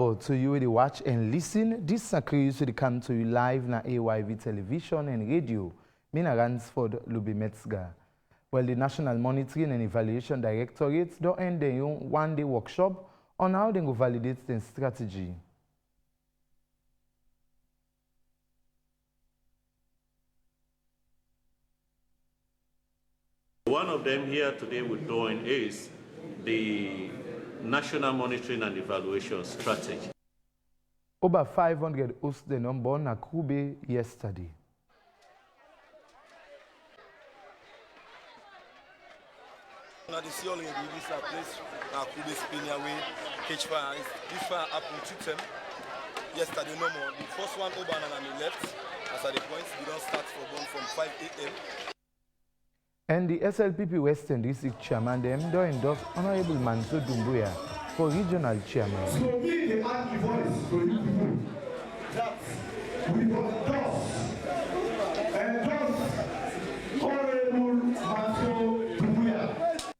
for to you to watch and listen. This is Kroo to come to you live na AYV television and radio. Mina Ransford Lubimetsga. Well, the National Monitoring and Evaluation Directorate don't end their one-day workshop on how they go validate their strategy. One of them here today with join is the National Monitoring and Evaluation Strategy. Over 500 hosts the number na Kroo yesterday. Now the seal in this place now Kroo spin away catch fire. This fire happened to them yesterday no more. The first one over and on the left as at the points we don't start from 5 a.m. And the SLPP Western District Chairman them don't endorse Honorable Manso Dumbuya for regional chairman. So be the anti-voice to you people that we will endorse Honorable Manso Dumbuya.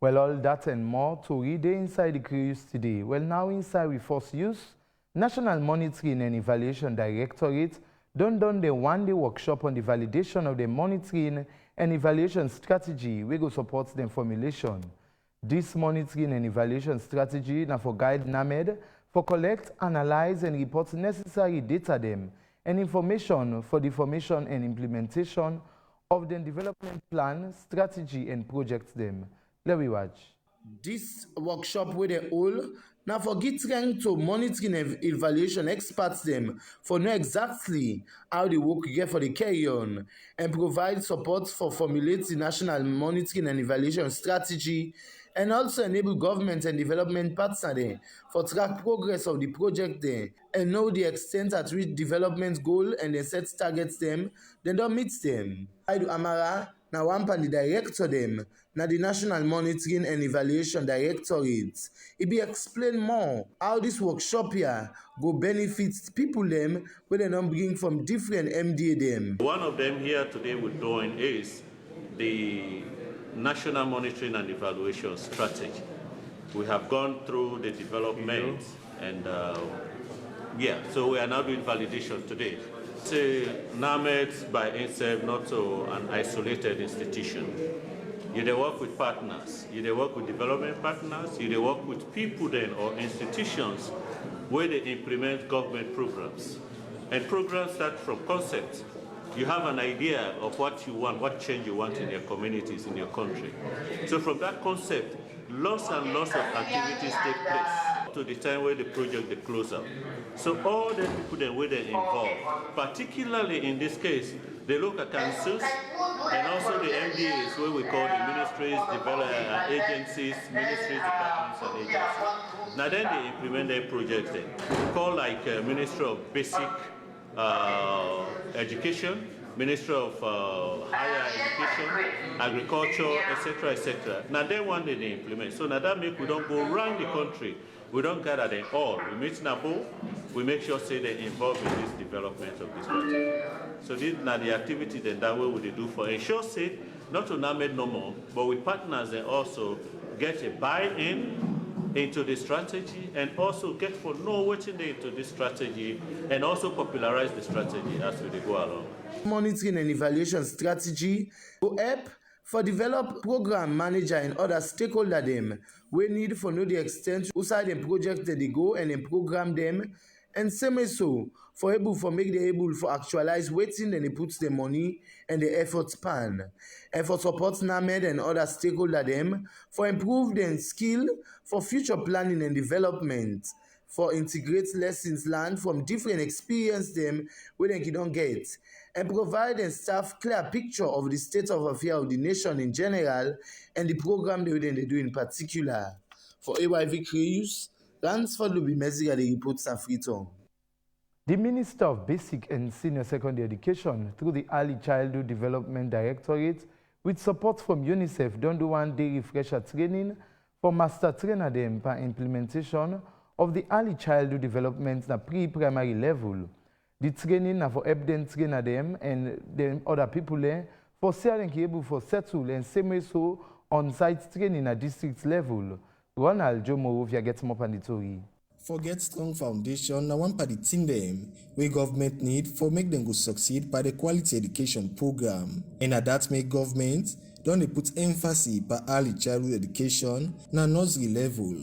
Well, all that and more to read inside the Kroo today. Well, now inside we first use National Monitoring and Evaluation Directorate done the one-day workshop on the validation of the monitoring and evaluation strategy we go support the formulation. This monitoring and evaluation strategy now for guide NAMED for collect, analyze and report necessary data them and information for the formation and implementation of the development plan, strategy and projects them. Let me watch. This workshop with the all now for trying to monitoring and evaluation experts them for know exactly how the work get for the carry on and provide support for formulating national monitoring and evaluation strategy and also enable government and development partner there for track progress of the project there and know the extent at which development goal and they set targets them, then don't meet them. I do Amara now one pan the director them now the National Monitoring and Evaluation Directorate. It be explain more how this workshop here go benefit people them when they don't bring from different MDA them. One of them here today with join is the National Monitoring and Evaluation Strategy. We have gone through the development and so we are now doing validation today. NAMED by itself not so an isolated institution. You work with partners, you work with development partners, you work with people then or institutions where they implement government programs. And programs start from concept. You have an idea of what you want, what change you want in your communities, in your country. So from that concept, lots and lots of activities take place to the time where the project they close up. So all the people then where they involved, particularly in this case, the local councils and also the MDAs, where we call the ministries, agencies, ministries, departments, and agencies. Now then they implement their projects then. We call like Ministry of Basic Education, Ministry of Higher Education, Agriculture, etc., etc. Now then one day they implement. So now that make we don't go around the country. We don't gather them all. We meet Nabo, we make sure say they're involved in this development of this project. So these are the activities that way we do for ensure say not to NAMED no more, but with partners they also get a buy-in into the strategy and also get for know what's into this strategy and also popularize the strategy as we go along. Monitoring and evaluation strategy go help for develop program manager and other stakeholder them we need for know the extent outside the project that they go and then program them and same so for able for make them able for actualize waiting then they put the money and the effort span and for support NAMED and other stakeholder them for improve their skill for future planning and development for integrate lessons learned from different experience them where they don't get and provide and staff clear picture of the state of affairs of the nation in general and the program they do in particular. For AYV Kroo, Ransford Lubimetsga the reports are Freetown. The Minister of Basic and Senior Secondary Education through the Early Childhood Development Directorate with support from UNICEF don't do one-day refresher training for master trainer them for implementation of the early childhood development na pre-primary level. The training na for help them trainer them and then other people there for selling able for settle and same so on-site training at district level. Ronald Jomo via gets more on the story. Forget strong foundation na one part the thing them wey government need for make them go succeed by the quality education program. And at that make government don dey put emphasis by early childhood education na nursery level.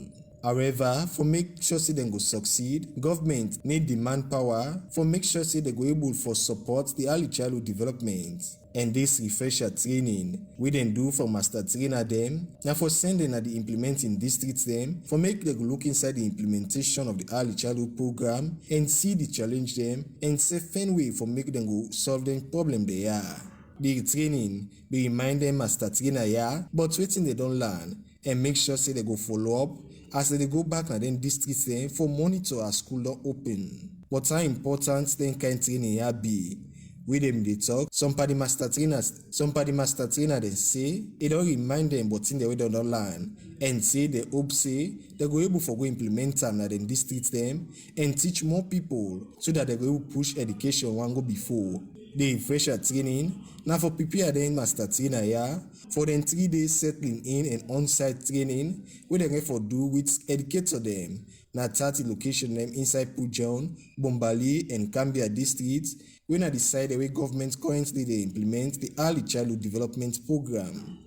However, for make sure say them go succeed, government need the manpower for make sure say they go able for support the early childhood development. And this refresher training we then do for master trainer them now for sending at the implementing districts them for make them go look inside the implementation of the early childhood program and see the challenge them and say find way for make them go solve them problem they are. The training be remind them master trainer but waiting they don't learn and make sure say they go follow up as they go back na them districts them for monitor as school don't open. But how important then kind training be? With them they talk, some party master trainer they say it don't remind them but in the way they don't learn and say they hope say they go able for go implement them na them districts them and teach more people so that they go push education one go before. The refresher training now for prepare them master trainer for them 3 days settling in and on-site training where they for do with educator them. Na 30 location them inside Pujon, Bombali and Cambia districts when I decided where government currently they implement the early childhood development program.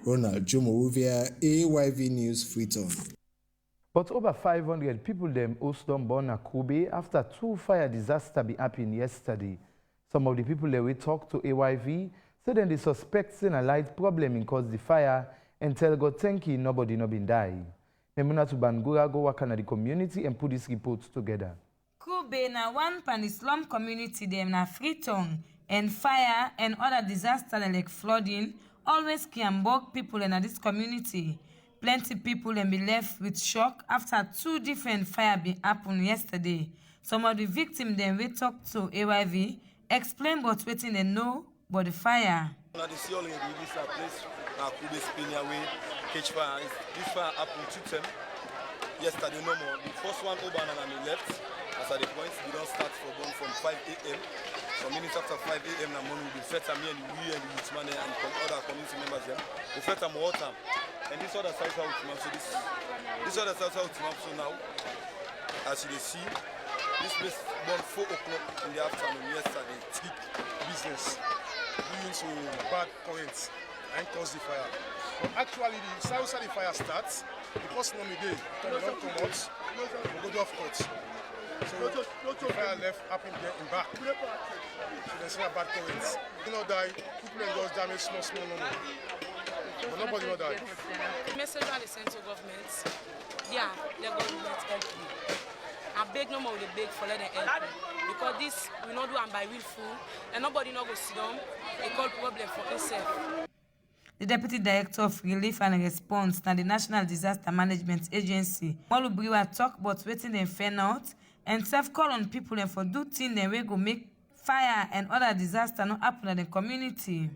Ronald Jomorovia, AYV News, Freetown. But over 500 people them also born at Kroo after 2 fire disasters be happened yesterday. Some of the people that we talked to AYV said then they suspect a light problem in cause the fire and tell God thank you nobody no been die. Memuna to Bangura go work on the community and put this report together. Kroo na one pan the slum community them na Freetown and fire and other disasters like flooding always can bug people in this community. Plenty people and be left with shock after 2 different fire be happen yesterday. Some of the victims then we talk to AYV explain what waiting they know about the fire. This fire happened 2 times. Yesterday no more. The first one over and left. As at the point we don't start from 5 a.m. Some minutes after 5 a.m. na morning we fed me and we and the youth man and other community members them. We fed them more time. And this other side how this other side how so now. As you see, this place born 4 o'clock in the afternoon yesterday. Thick business doing so bad currents and cause the fire. But actually the south side the fire starts because no day don't come out, we go off court. So the fire left happened there in back. So there's no bad currents. You know die, people just damage small no more. But nobody know that. The message that they send to government, yeah, the government help you. I beg no more, they beg for let them help you. Because this we not do and by willful, and nobody not go sit down, they call problem for himself. The Deputy Director of Relief and Response na the National Disaster Management Agency, Molubriwa talk about waiting them fan out and self-call on people and for do things them way go make fire and other disaster not happen in the community.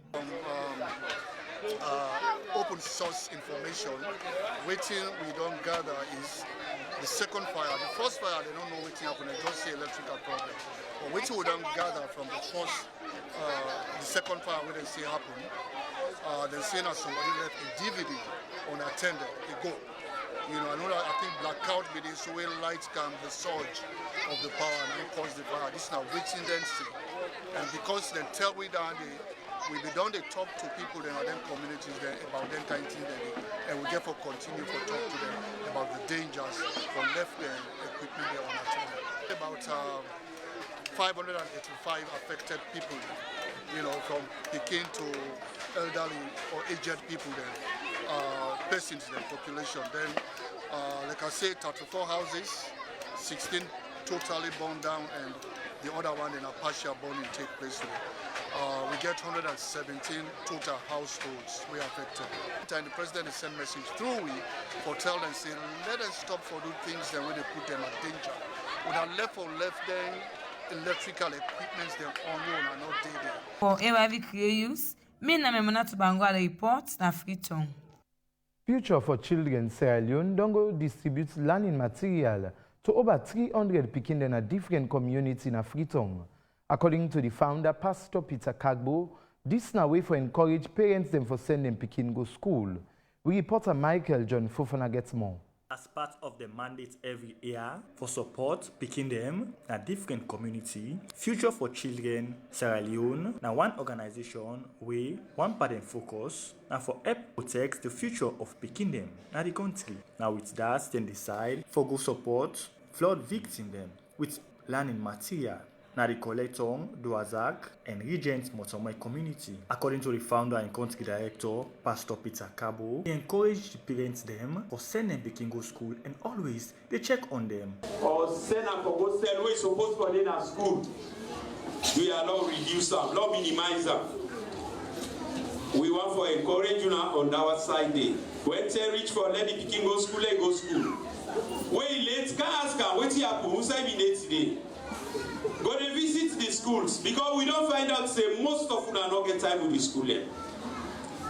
Open source information, waiting we don't gather is the second fire. The first fire, they don't know what happened, they just say electrical problem. But waiting we don't gather from the first, the second fire where they say happen, they say that somebody left a DVD unattended, they go. You know, I think blackout with this way lights come, the surge of the power and it cause the fire. This is now waiting then see. And because then tell we down we be done they talk to people in them communities then about them kind of thing and we therefore continue to talk to them about the dangers for left them equipment there unattended. About 585 affected people, you know, from Peking to elderly or aged people then, persons then, population. Then, like I say, 34 houses, 16 totally burned down and the other one in a partial burning take place today. We get 117 total households we affected. And the president has sent message through we for tell them say let them stop for do things then when they put them at danger. We have left them electrical equipment them unknown and not daily. For AYV Kroo, me na Memuna to Bangura report na Freetown. Future for Children Sierra Leone don't go distribute learning material to over 300 pikin in a different community in Freetown. According to the founder, Pastor Peter Kagbo, this na way for encourage parents them for sending pikin go school. We reporter Michael John Fofana gets more. as part of the mandate every year for support picking them in a different community. Future for Children Sierra Leone now one organization where one part and focus now for help protect the future of picking them in the country. Now with that, then decide for go support flood victims them with learning material. Now the collector, Doazak, and Regent Motomai community. According to the founder and country director, Pastor Peter Cabo, he encouraged the parents them for send them picking go school and always they check on them. Or send them for go sell we supposed for them at school. We are not reduce them, not minimize them. We want for encourage you now on our side day. When they reach for let the picking go school, they go school. Wait late, can ask her what happen, who's I been late today? Go to visit the schools because we don't find out say most of them are not get time with the school there.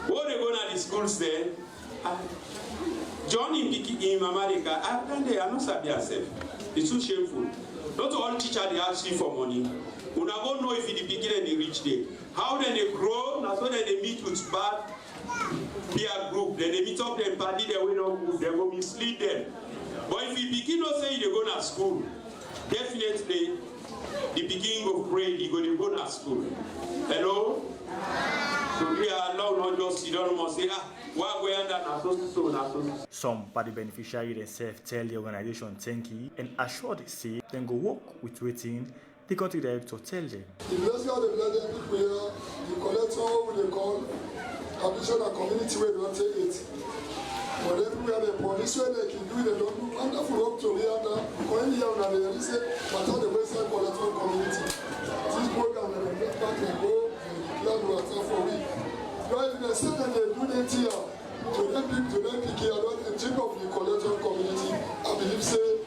What they go to the schools there? John in America, they are not sabi yourself. It's too shameful. Not all teachers they ask you for money. We don't know if in the beginning they reach there. How then they grow? That's why they meet with bad peer group. Then they meet up them party they will not move. They will mislead them. But if you begin to say they go to school, definitely. The beginning of grade, you go to school. Hello? So we are allowed not just sit down and say, why we under Some party beneficiaries themselves tell the organization thank you and assure they say then go work with waiting the country director tell them. The blessing of the blessed people here, the collector will they call additional community where they don't take it. But everywhere they police where they can do they don't do wonderful work to the other. Currently and they say, but how the western collector community. This program and they get back and go and declare the water for we. Now if they say that they do that here, to them pick here, don't think of the collector community. I believe say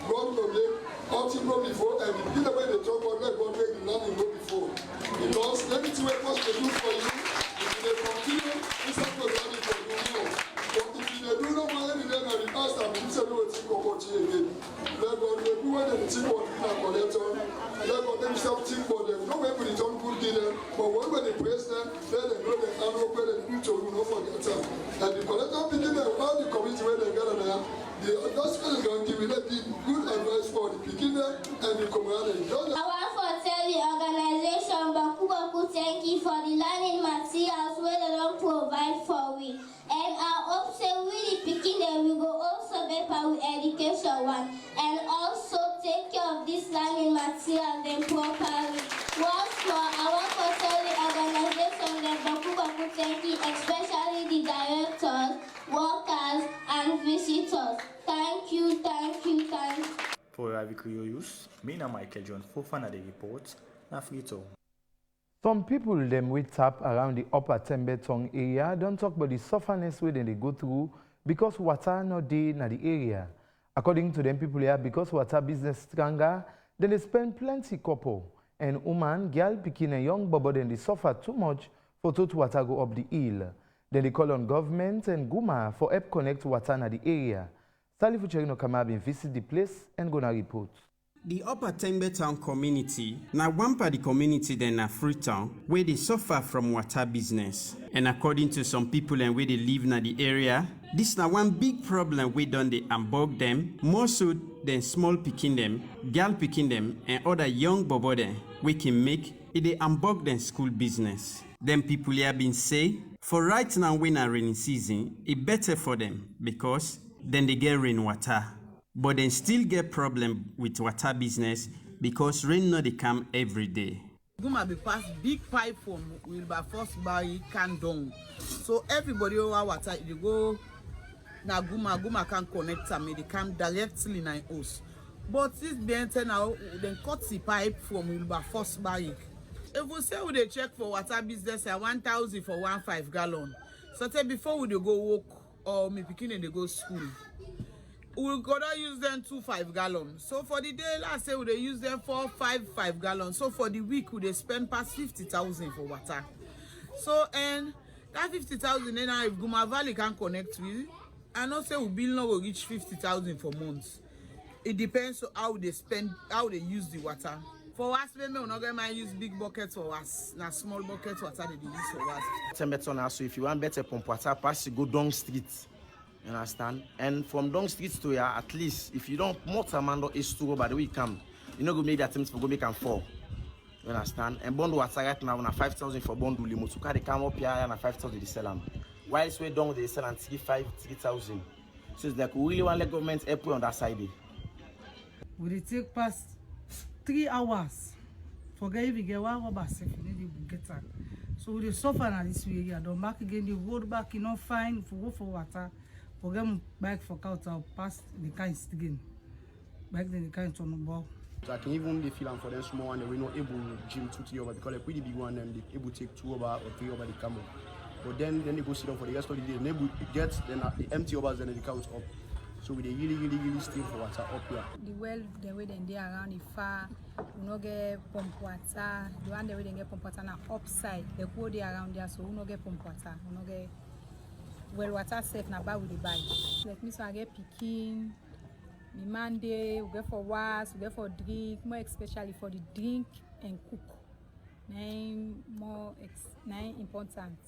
God will make something go before and the way they talk about let God make the land go before. Because everything we must do for you, if they continue, it's not going to be for you. But if they do not want any then the past and you say no think about it again. Let God do what they think about the collector. Let God themselves think about them. No way for the don't good deal, but when they praise them, let them know they are not where they need to do not forget them. And the collector picking them all the community where they gather there. The gospel is going to give good advice for the beginner and the community. I want to tell the organization Baku thank you for the learning materials where they don't provide for we. And I hope say we the beginner we go also better with education one and also take care of this learning material then properly. Once more, I want to tell the organization that Baku thank you, especially the directors, workers, and visitors. Thank you. For Kroo use, me and Michael John Fofana the report, na Frito. Some people them we tap around the upper Tembetong area don't talk about the sufferness where they go through because water no dey na the area. According to them people here, because water business stronger, then they spend plenty couple. And woman, girl picking a young bubble then they suffer too much for to water go up the hill. Then they call on government and Guma for help connect water na the area. Sally Fucherino Kamabin visit the place and gonna report. The Upper Tembetown community, now one part of the community then na Freetown, where they suffer from water business. And according to some people and where they live in the area, this na one big problem we done they unbog them, more so than small picking them, girl picking them, and other young bobo them, we can make it they unbog them school business. Them people here been say, for right now when a rainy season, it better for them because then they get rainwater. But then still get problem with water business because rain no they come every day. Guma be pass big pipe from Wilberforce by can down. So everybody over water they go na Guma can connect them, they come directly in house. But this being now then cut the pipe from Wilberforce by. If we say we they check for water business at 1,000 for 1.5 gallon. So tell before we they go work or me picking they go school. We gotta use them 2.5 gallons. So for the day, last say we they use them 4.5 gallons. So for the week, we they spend past 50,000 for water. So and that 50,000 then if Guma Valley can connect with, I not say we bill now will reach 50,000 for months. It depends on how they spend, how they use the water. For us, we not gonna use big buckets for us. Now small buckets water they use for us. So if you want better pump water, pass you go down street. You understand? And from Dong Street to here, at least, if you don't more Tamando is to go by the way you come, you know go make the attempts for go make and fall. You understand? And bond what's right now na 5,000 for bond limo. So they come up here na 5,000 they sell them. Whilst we down they sell and 3,000. So it's like we really want the government help on that side. We take past 3 hours. Forget if we get 1 hour safe, we need to get that. So we suffer na this way. I don't back again the road back, you know, fine for go for water. Forget back for counter pass the kind again. Back then the kind on the ball. So I can even feel for them small and we're not able to gym 2-3 over because like pretty big one and they able to take 2 over or 3 over the camel. But then they go sit down for the rest of the day. They able to get then the empty overs then they count up. So we really still for water up here. The well the way they around the far, we no get pump water. The one the way they get pump water now upside. The cool they around there so we no get pump water. We no get well water safe now buy with the buy. Let me so I get picking. The Monday, we go for wash, we go for drink, more especially for the drink and cook. More important.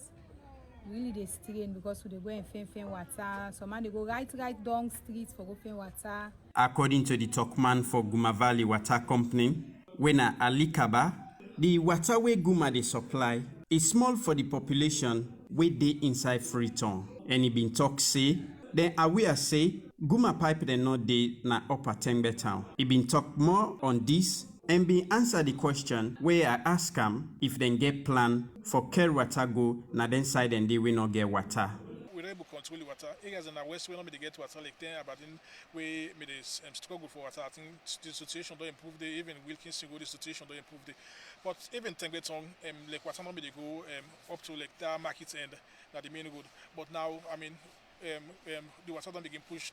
Really they strain because they go and find water. Some man they go right down streets for go find water. According to the Talkman for Guma Valley Water Company, when Alikaba, the water where Guma they supply is small for the population where they inside Freetown. And it been talk say, then aware say Guma pipe they not dey na upper Tengbe town. He been talk more on this and been answer the question where I ask him if they get plan for care water go na then side and they will not get water. We're able to control the water. Areas in the west we not be get water like 10 about in we made this struggle for water. I think the situation don't improve the even Wilkinson go the situation don't improve the but even Tengbe town like water not be they go up to like that market end that the main good. But now I mean the water don't begin push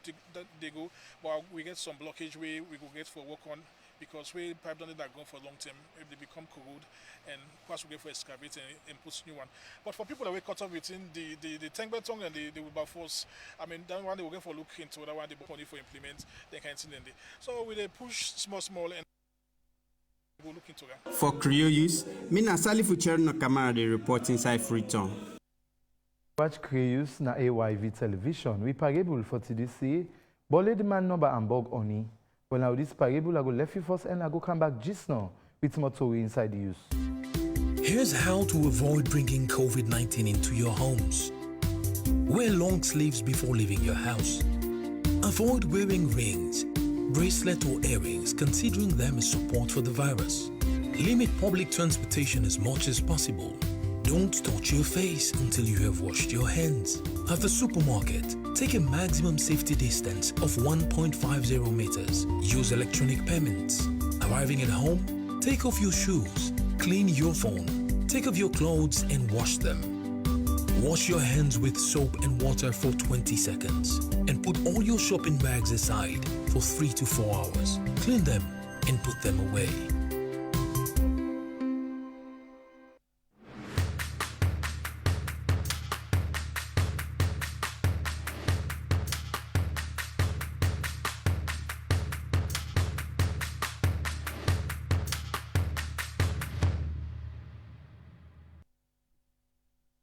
they go, but we get some blockage where we go get for work on because we pipe down that gone for long term if they become corrode and plus we get for excavate and put new one. But for people that we cut off within the tank beton and the wilbur force, I mean that one they will get for look into that one they money for implement they can see them. So we they push small and go look into that. For Kroo use, Mina Salifu Cherno Kamara they report inside Freetown. Watch Kroo na AYV television. We parable for TDC. Bole the man number and bog oni. Well now this parable I go left you first and I go come back just now with more story inside the use. Here's how to avoid bringing COVID-19 into your homes. Wear long sleeves before leaving your house. Avoid wearing rings, bracelet or earrings considering them as support for the virus. Limit public transportation as much as possible. Don't touch your face until you have washed your hands. At the supermarket, take a maximum safety distance of 1.50 meters. Use electronic payments. Arriving at home, take off your shoes, clean your phone, take off your clothes and wash them. Wash your hands with soap and water for 20 seconds and put all your shopping bags aside for 3 to 4 hours. Clean them and put them away.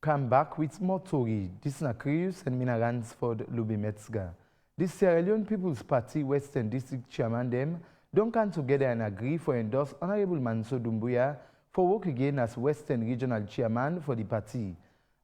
Come back with more story. This is Kroo and Mina Ransford Lubimetsga. This Sierra Leone People's Party Western District Chairman them don't come together and agree for endorse Honorable Manso Doumbouya for work again as Western Regional Chairman for the party.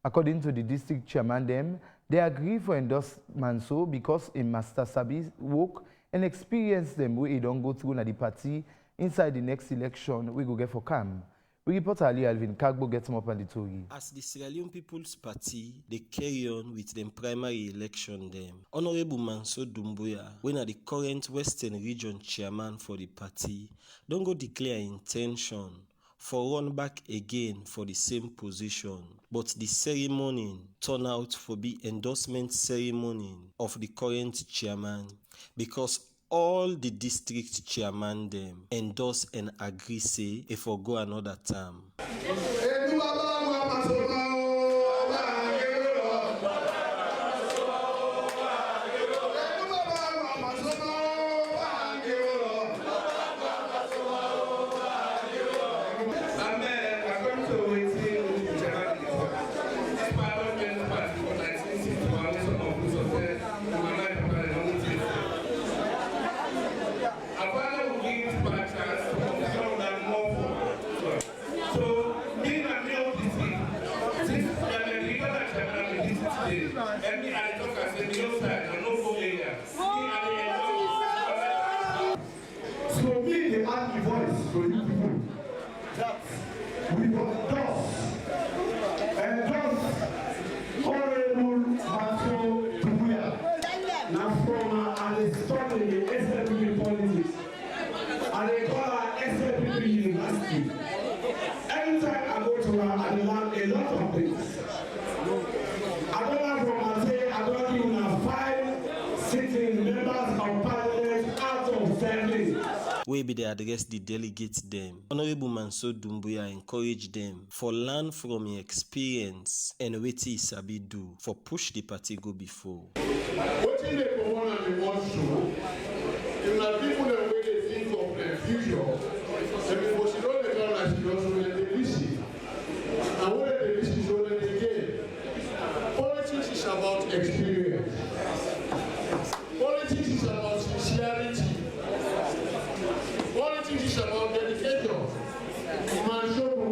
According to the district chairman them, they agree for endorse Manso because in Master Sabi's work and experience them where he don't go through na the party inside the next election we go get for CAM. We report Ali Alvin Kagbo gets more on the story. As the Sierra Leone People's Party, they carry on with the primary election them. Honorable Manso Doumbouya, when are the current Western Region Chairman for the party, don't go declare intention for run back again for the same position. But the ceremony turned out for the endorsement ceremony of the current chairman because all the district chairman them endorse and agree say if we go another term. that we must Honorable Maso Tubuya, now from an study in SLP politics, and they call her SLP University. Anytime I go to her, I learn a lot of things. I don't learn from her, say, I don't even have 5 sitting members of parliament out of 7. Wey be they address the delegates them. Honorable Manso Dumbuya encourage them for learn from your experience and wetin he sabi do for push the party go before. Wetin dey go on and dey want to, if na people dem wey dey think of the future, dem before she don dey come like she don dey listen. And when dey listen so dem dey gain. Politics is about experience. Politics is about sincerity. Politics is about dedication. Man, show me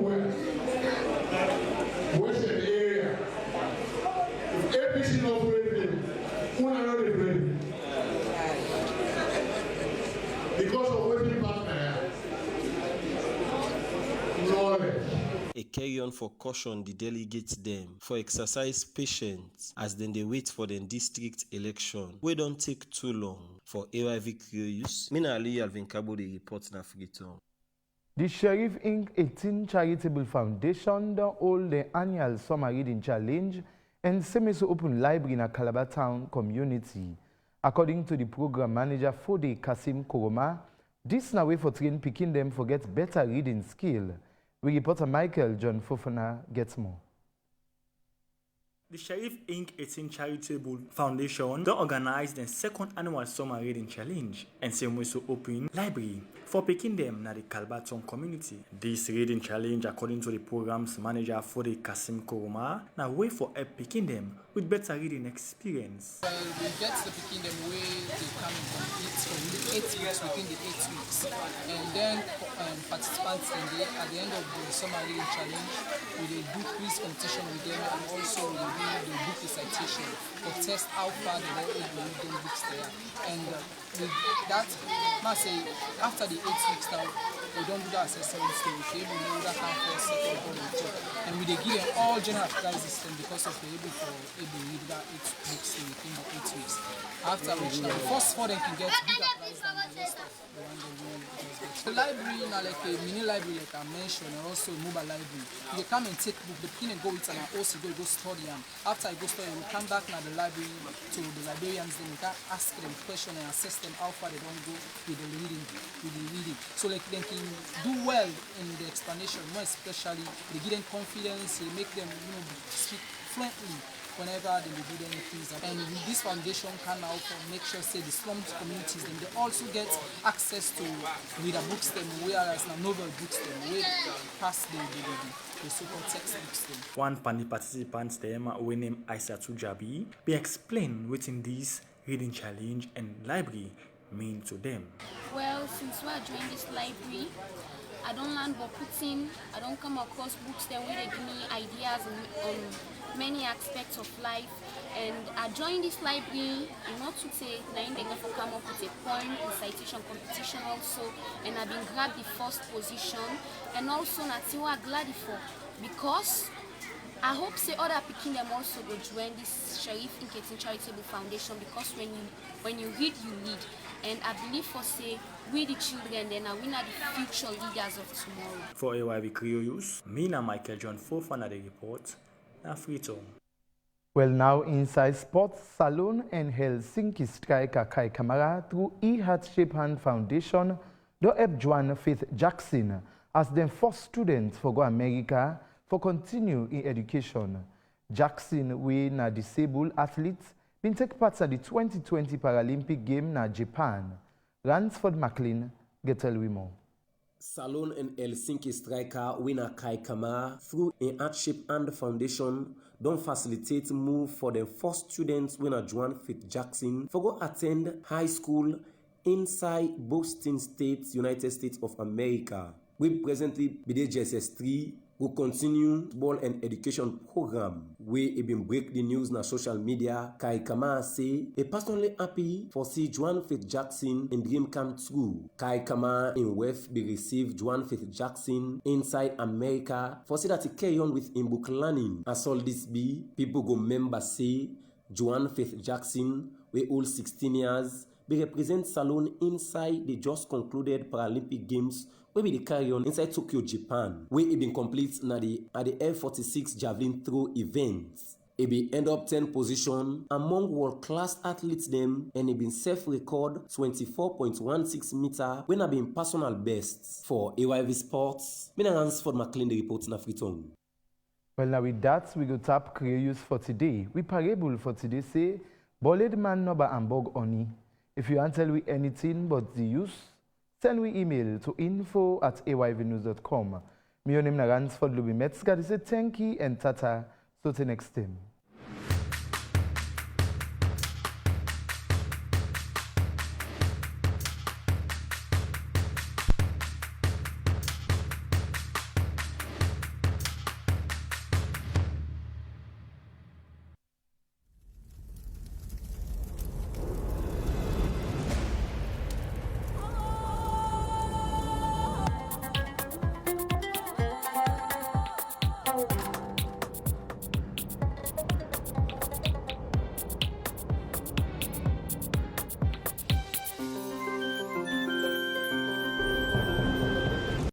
Western area. If APC not president, who are not the president? Because of Western partner. Knowledge. A carry on for caution the delegates them for exercise patience as then they wait for the district election. We don't take too long for AYV Kroo. Mina Ali Alvin Kabo the report na Freetown. The Sheriff Inc. 18 Charitable Foundation don hold the annual summer reading challenge and Semeso Open Library in a Calabar Town community. According to the program manager Fode Kasim Koroma, this na way for train picking them for get better reading skill. We reporter Michael John Fofana gets more. The Sheriff Inc. 18 Charitable Foundation don organize the second annual summer reading challenge and Semeso Open Library for picking them na the Kalbaton community. This reading challenge, according to the program's manager Fode Kasim Koroma, na way for help picking them with better reading experience. Well, we get the picking them way they come from 8 weeks within the 8 weeks, and then participants at the end of the summer reading challenge, we do quiz competition with them, and also we book the citation for test how far they were able to read them books there. And with that, I say after the 8 weeks now, we don't do that assessment stage. We able to know that kind of second or job, and we give them all general prizes because of the able to read that 8 books within the 8 weeks. After which now, the first 4 them can get bigger prize than the rest of the one they really get. The library now like a mini library like I mentioned, and also a mobile library. You come and take book, the beginning go with an also go study them. After I go study, we come back now the library to the librarians, then we can ask them questions and assess them how far they don't go with the reading. So like they can do well in the explanation, more especially they give them confidence, they make them speak fluently whenever they do anything. And this foundation can now make sure say the slum communities then they also get access to reader books them, whereas now novel books them way past the so-called textbooks them. One panel participants them we named Aisatu Jabi be explain within this reading challenge and library mean to them. Well, since we are joining this library, I don't learn but putting, I don't come across books that way they give me ideas on many aspects of life. And I joined this library in order to say they can come up with a poem in citation competition also, and I've been grabbed the first position, and also that's what I'm glad for, because I hope say other picking them also go join this Sheriff Inc. 18 Charitable Foundation, because when you read, you lead. And I believe for say we the children then are we are the future leaders of tomorrow. For AYV Kroo, me and Michael John Fofana the report na Freetown. Well, now inside sports, Salon and Helsinki striker Kai Kamara through Heart Shape Hand Foundation do help join Faith Jackson as the first student for go America for continue in education. Jackson, we na disabled athlete, been take part at the 2020 Paralympic game na Japan. Ransford McLean get tell we more. Salon and Helsinki striker winner Kai Kamara through a Heart Shape Hand Foundation don't facilitate move for the first students winner Joan Faith Jackson for go attend high school inside Boston State, United States of America. We presently be the JSS 3 go continue ball and education program where it been break the news na social media. Kai Kama say he personally happy for see Joan Faith Jackson in dream come true. Kai Kama in West be receive Joan Faith Jackson inside America for see that he carry on with in book learning. As all this be, people go remember say Joan Faith Jackson, we all 16 years, be represent Salone inside the just concluded Paralympic Games wey be the carry on inside Tokyo, Japan, where it been complete at the F46 javelin throw event. It be end up 10 position among world-class athletes them, and it been self-record 24.16 meter when I been personal best. For AYV Sports, me na Ransford McLean the report na Freetown. Well, now with that, we go tap Kroo for today. We parable for today say, Boled man number and bog oni. If you want to tell we anything but the use, send we email to info@ayvnews.com. My name is Ransford Lubi Metzger. Say thank you and tata. So till next time.